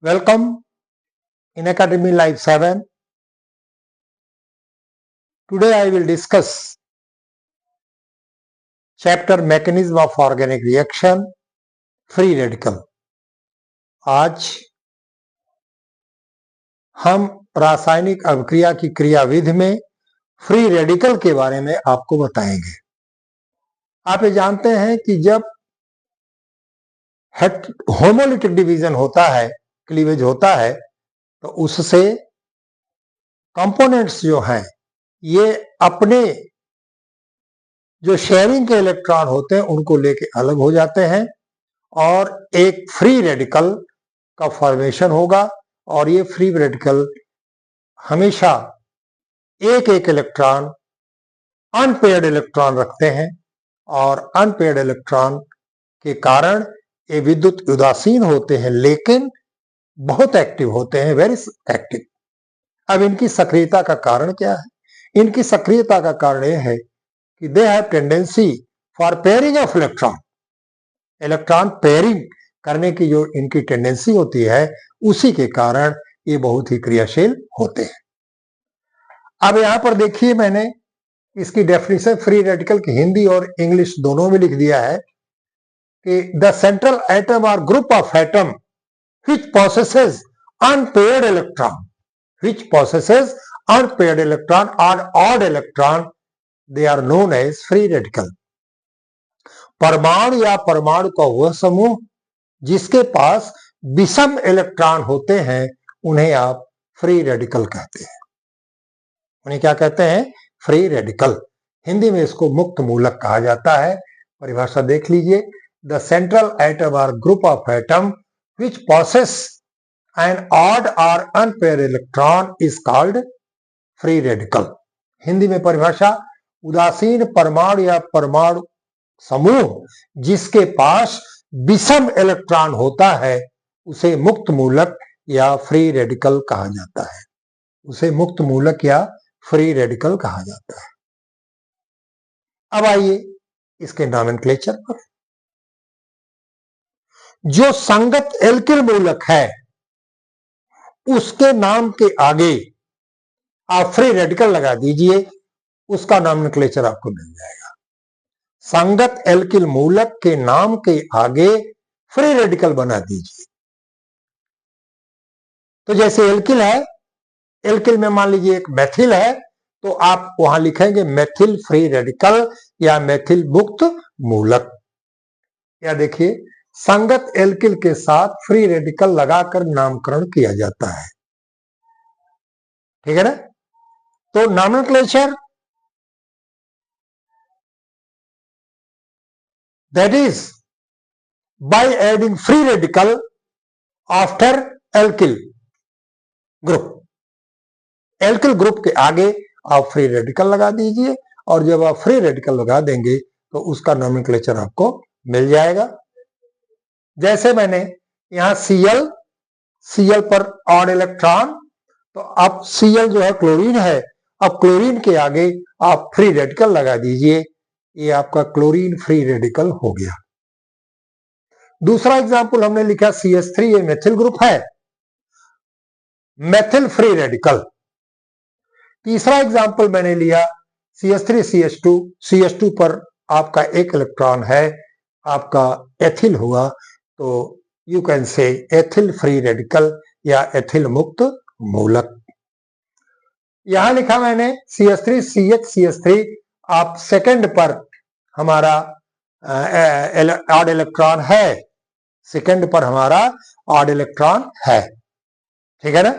Welcome in Academy Live 7. Today I will discuss chapter Mechanism of Organic Reaction, Free Radical. आज हम रासायनिक अभिक्रिया की क्रियाविधि में फ्री रेडिकल के बारे में आपको बताएंगे। आप ये जानते हैं कि जब होमोलिटिक डिवीजन होता है, क्लीवेज होता है, तो उससे कंपोनेंट्स जो हैं ये अपने जो शेयरिंग के इलेक्ट्रॉन होते हैं उनको लेके अलग हो जाते हैं और एक फ्री रेडिकल का फॉर्मेशन होगा। और ये फ्री रेडिकल हमेशा एक एक इलेक्ट्रॉन अनपेयर्ड इलेक्ट्रॉन रखते हैं और अनपेयर्ड इलेक्ट्रॉन के कारण ये विद्युत उदासीन होते हैं, लेकिन बहुत एक्टिव होते हैं, वेरी एक्टिव। अब इनकी सक्रियता का कारण क्या है? इनकी सक्रियता का कारण यह है कि they have tendency for pairing of electron. Electron pairing करने की जो इनकी टेंडेंसी होती है, उसी के कारण ये बहुत ही क्रियाशील होते हैं। अब यहां पर देखिए, मैंने इसकी डेफिनेशन फ्री रेडिकल की हिंदी और इंग्लिश दोनों में लिख दिया है कि द सेंट्रल एटम और group of atom which possesses unpaired electron or odd electron, they are known as free radical. परमाणु या परमाणु का वह समूह जिसके पास विषम इलेक्ट्रॉन होते हैं उन्हें आप फ्री रेडिकल कहते हैं। उन्हें क्या कहते हैं? Free radical. हिंदी में इसको मुक्त मूलक कहा जाता है। परिभाषा देख लीजिए, द सेंट्रल एटम और group of atom which possess an odd or unpaired electron is called free radical. Hindi में परिभाषा, उदासीन परमाणु या परमाणु समूह जिसके पास विषम इलेक्ट्रॉन होता है उसे मुक्त मूलक या फ्री रेडिकल कहा जाता है। उसे मुक्त मूलक या फ्री रेडिकल कहा जाता है। अब आइए इसके नॉमेनक्लेचर पर। जो संगत एल्किल मूलक है उसके नाम के आगे आप फ्री रेडिकल लगा दीजिए, उसका नॉमेनक्लेचर आपको मिल जाएगा। संगत एल्किल मूलक के नाम के आगे फ्री रेडिकल बना दीजिए। तो जैसे एल्किल है, एल्किल में मान लीजिए एक मेथिल है, तो आप वहां लिखेंगे मेथिल फ्री रेडिकल या मेथिल मुक्त मूलक। या देखिए, संगत एल्किल के साथ फ्री रेडिकल लगाकर नामकरण किया जाता है। ठीक है ना? तो nomenclature that is by adding free radical after alkyl group. Alkyl group के आगे आप फ्री रेडिकल लगा दीजिए और जब आप फ्री रेडिकल लगा देंगे तो उसका नॉमेनक्लेचर आपको मिल जाएगा। जैसे मैंने यहां Cl पर ऑड इलेक्ट्रॉन, तो अब Cl जो है क्लोरीन है, अब क्लोरीन के आगे आप फ्री रेडिकल लगा दीजिए, ये आपका क्लोरीन फ्री रेडिकल हो गया। दूसरा एग्जांपल हमने लिखा CH3, ये मेथिल ग्रुप है, मेथिल फ्री रेडिकल। तीसरा एग्जांपल मैंने लिया CH3 CH2, CH2 पर आपका एक इलेक्ट्रॉन है, आपका एथिल हुआ, तो you can say ethyl free radical या एथिल मुक्त मूलक। यहां लिखा मैंने CH3 CH3, आप सेकंड पर हमारा ऑड इलेक्ट्रॉन है, सेकंड पर हमारा ऑड इलेक्ट्रॉन है। ठीक है ना?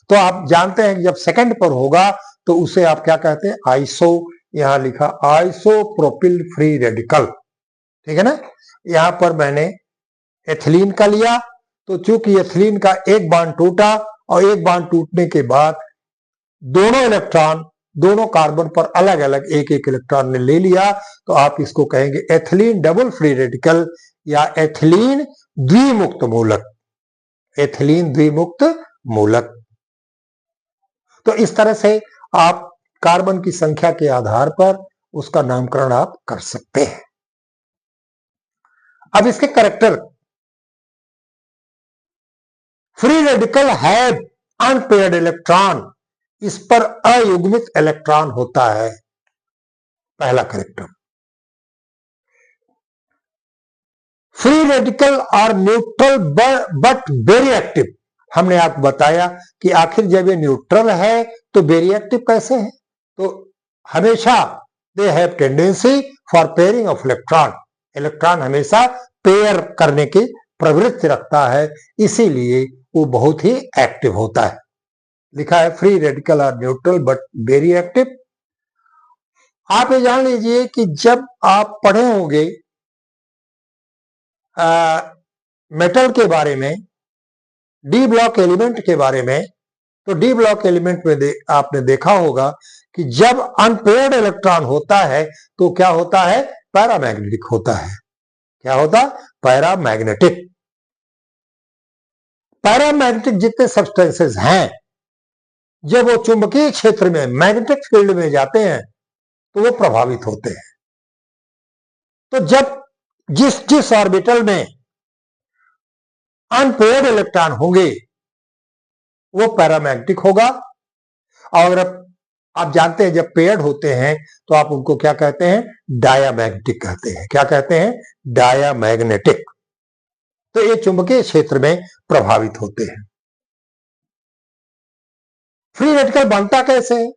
तो आप जानते हैं कि जब सेकंड पर होगा तो उसे आप क्या कहते हैं? आइसो। यहां लिखा आइसोप्रोपिल फ्री रेडिकल। ठीक है ना? यहां पर मैंने एथिलीन का लिया, तो चूंकि एथिलीन का एक बांड टूटा और एक बांड टूटने के बाद दोनों इलेक्ट्रॉन दोनों कार्बन पर अलग अलग एक एक इलेक्ट्रॉन ने ले लिया, तो आप इसको कहेंगे एथिलीन डबल फ्री रेडिकल या एथिलीन द्विमुक्त मूलक। एथिलीन द्विमुक्त मूलक। तो इस तरह से आप कार्बन की संख्या के आधार पर उसका नामकरण आप कर सकते हैं। अब इसके character, free radical have unpaired electron, इस पर अयुग्मित इलेक्ट्रॉन होता है, पहला character. Free radical are neutral but very active, हमने आपको बताया कि आखिर जब ये न्यूट्रल है तो वेरी एक्टिव कैसे है, तो हमेशा दे have tendency for pairing of electron, electron हमेशा पेयर करने की प्रवृत्ति रखता है, इसीलिए वो बहुत ही एक्टिव होता है। लिखा है free radical are neutral but very active. आप ये जान लीजिए कि जब आप पढ़े होंगे मेटल के बारे में, डी ब्लॉक एलिमेंट के बारे में, तो डी ब्लॉक एलिमेंट में आपने देखा होगा कि जब अनपेयर्ड इलेक्ट्रॉन होता है तो क्या होता है, पैरामैग्नेटिक होता है। क्या होता, पैरामैग्नेटिक। पैरामैग्नेटिक जितने सब्सटेंसेस हैं, जब वो चुंबकीय क्षेत्र में मैग्नेटिक फील्ड में जाते हैं तो वो प्रभावित होते हैं। तो जब जिस जिस ऑर्बिटल में अनपेयर्ड इलेक्ट्रॉन होंगे वो पैरामैग्नेटिक होगा, और आप जानते हैं जब पेयर्ड होते हैं तो आप उनको क्या कहते हैं, डायामैग्नेटिक कहते हैं। क्या कहते हैं, डायामैग्नेटिक। तो ये चुंबकीय क्षेत्र में प्रभावित होते हैं। फ्री रेडिकल बनता कैसे है,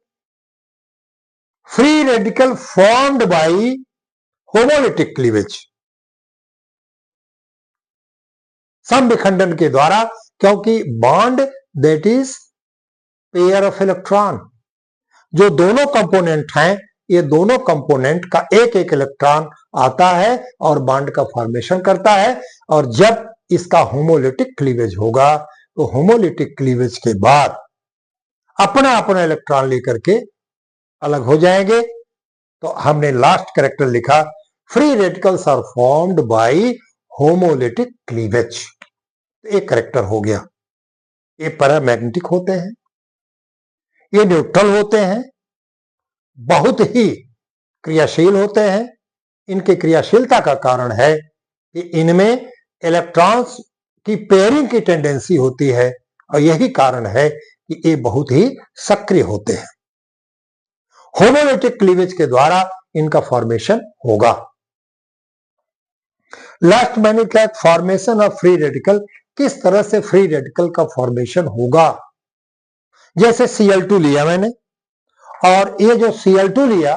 free radical formed by homolytic cleavage, समविखंडन के द्वारा, क्योंकि bond that is pair of electron, जो दोनों कंपोनेंट हैं, ये दोनों कंपोनेंट का एक एक इलेक्ट्रॉन आता है और बॉन्ड का फॉर्मेशन करता है, और जब इसका होमोलिटिक क्लीवेज होगा तो होमोलिटिक क्लीवेज के बाद अपना अपना इलेक्ट्रॉन लेकर के अलग हो जाएंगे। तो हमने लास्ट कैरेक्टर लिखा free radicals are formed by homolytic cleavage, एक कैरेक्टर हो गया। ये पैरामैग्नेटिक होते हैं, ये न्यूट्रल होते हैं, बहुत ही क्रियाशील होते हैं। इनकी क्रियाशीलता का कारण है कि इनमें इलेक्ट्रॉन्स की पेयरिंग की टेंडेंसी होती है, और यही कारण है कि ये बहुत ही सक्रिय होते हैं। होमोलिटिक क्लीवेज के द्वारा इनका फॉर्मेशन होगा। लास्ट मैंने क्या, फॉर्मेशन ऑफ फ्री रेडिकल, किस तरह से फ्री रेडिकल का फॉर्मेशन होगा। जैसे Cl2 लिया मैंने, और ये जो Cl2 लिया,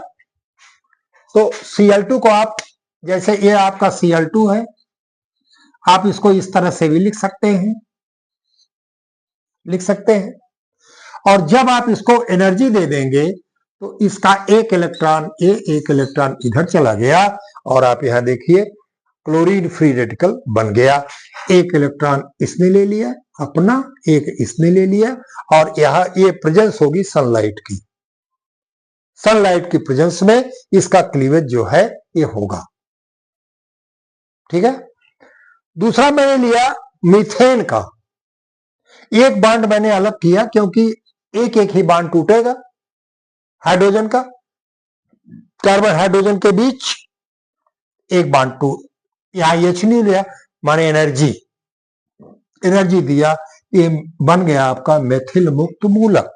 तो Cl2 को आप, जैसे ये आपका Cl2 है, आप इसको इस तरह से भी लिख सकते हैं। और जब आप इसको एनर्जी दे देंगे तो इसका एक इलेक्ट्रॉन इधर चला गया, और आप यहां देखिए क्लोरीन फ्री रेडिकल बन गया। एक इलेक्ट्रॉन इसने ले लिया अपना, एक इसने ले लिया, और यहां ये प्रेजेंस होगी सनलाइट की। सनलाइट की प्रेजेंस में इसका क्लीवेज जो है ये होगा। ठीक है। दूसरा मैंने लिया मीथेन का, एक बॉन्ड मैंने अलग किया क्योंकि एक एक ही बॉन्ड टूटेगा हाइड्रोजन का, कार्बन हाइड्रोजन के बीच एक बॉन्ड टूट, यहां H नहीं लिया, माने एनर्जी दिया, ये बन गया आपका मेथिल मुक्त मूलक।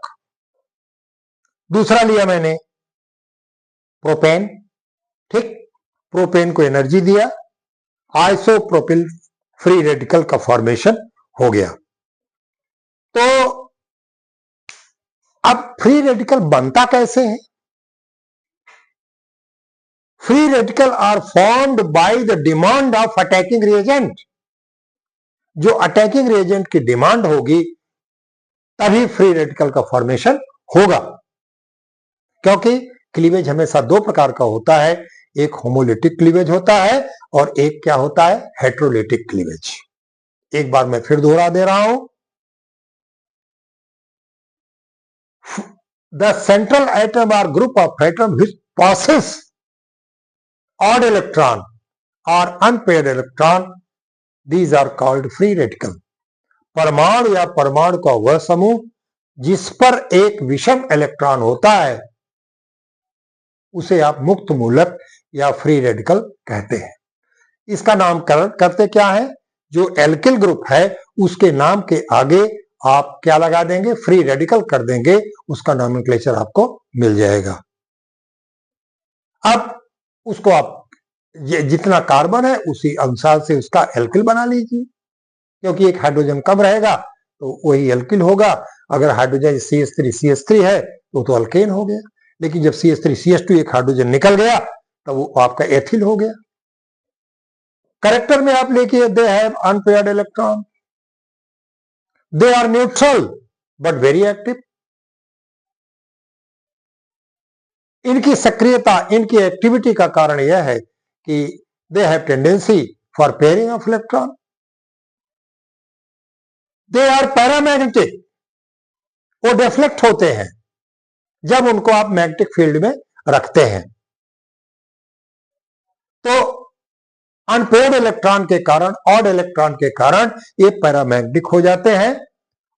दूसरा लिया मैंने प्रोपेन, ठीक, प्रोपेन को एनर्जी दिया, आइसोप्रोपिल फ्री रेडिकल का फॉर्मेशन हो गया। तो अब फ्री रेडिकल बनता कैसे है, free radical are formed by the demand of attacking reagent, जो अटैकिंग रिएजेंट की डिमांड होगी तभी फ्री रेडिकल का फॉर्मेशन होगा। क्योंकि क्लीवेज हमेशा दो प्रकार का होता है, एक होमोलिटिक क्लीवेज होता है और एक क्या होता है, हेट्रोलिटिक क्लीवेज। एक बार मैं फिर दोहरा दे रहा हूं, the central atom or group of atom which possess odd electron or unpaired electron, these are called free radical। परमाणु या परमाणु का वह समूह जिस पर एक विषम इलेक्ट्रॉन होता है उसे आप मुक्त मूलक या फ्री रेडिकल कहते हैं। इसका नामकरण करते क्या है, जो एल्किल ग्रुप है उसके नाम के आगे आप क्या लगा देंगे, फ्री रेडिकल कर देंगे, उसका नॉमेनक्लेचर आपको मिल जाएगा। अब उसको आप जितना कार्बन है उसी अनुसार से उसका एल्किल बना लीजिए, क्योंकि एक हाइड्रोजन कम रहेगा तो वही एल्किल होगा। अगर हाइड्रोजन CH3 है तो अल्केन हो गया, लेकिन जब CH3CH2 एक हाइड्रोजन निकल गया तो वो आपका एथिल हो गया। कैरेक्टर में आप लेके they have unpaired electron, they are neutral but very active. इनकी सक्रियता, इनकी एक्टिविटी का कारण यह है कि they have tendency for pairing of electron, they are paramagnetic, वो डिफ्लेक्ट होते हैं जब उनको आप मैग्नेटिक फील्ड में रखते हैं। तो अनपेयर्ड इलेक्ट्रॉन के कारण, ऑड इलेक्ट्रॉन के कारण ये पैरामैग्नेटिक हो जाते हैं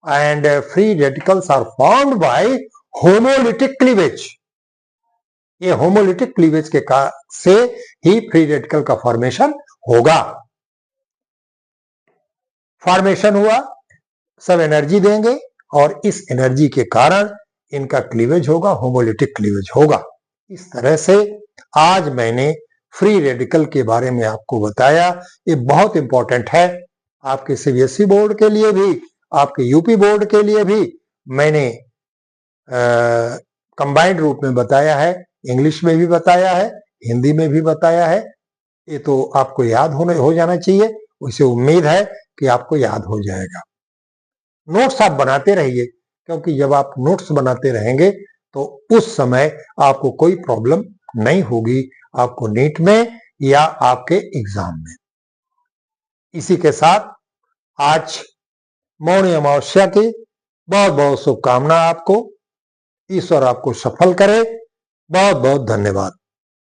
and free radicals are formed by homolytic cleavage. ये होमोलिटिक क्लीवेज के से ही फ्री रेडिकल का फॉर्मेशन होगा। फॉर्मेशन हुआ, सब एनर्जी देंगे और इस एनर्जी के कारण इनका क्लीवेज होगा, होमोलिटिक क्लीवेज होगा। इस तरह से आज मैंने फ्री रेडिकल के बारे में आपको बताया। ये बहुत इंपॉर्टेंट है आपके CBSE बोर्ड के लिए भी, आपके यूपी बोर्ड के लिए भी। मैंने कंबाइंड रूप में बताया है, इंग्लिश में भी बताया है, हिंदी में भी बताया है। ये तो आपको याद हो जाना चाहिए, उसे उम्मीद है कि आपको याद हो जाएगा। नोट्स आप बनाते रहिए, क्योंकि जब आप नोट्स बनाते रहेंगे तो उस समय आपको कोई प्रॉब्लम नहीं होगी, आपको नीट में या आपके एग्जाम में। इसी के साथ आज मौनी अमावस्या की बहुत बहुत शुभकामना आपको। ईश्वर आपको सफल करे। बहुत बहुत धन्यवाद।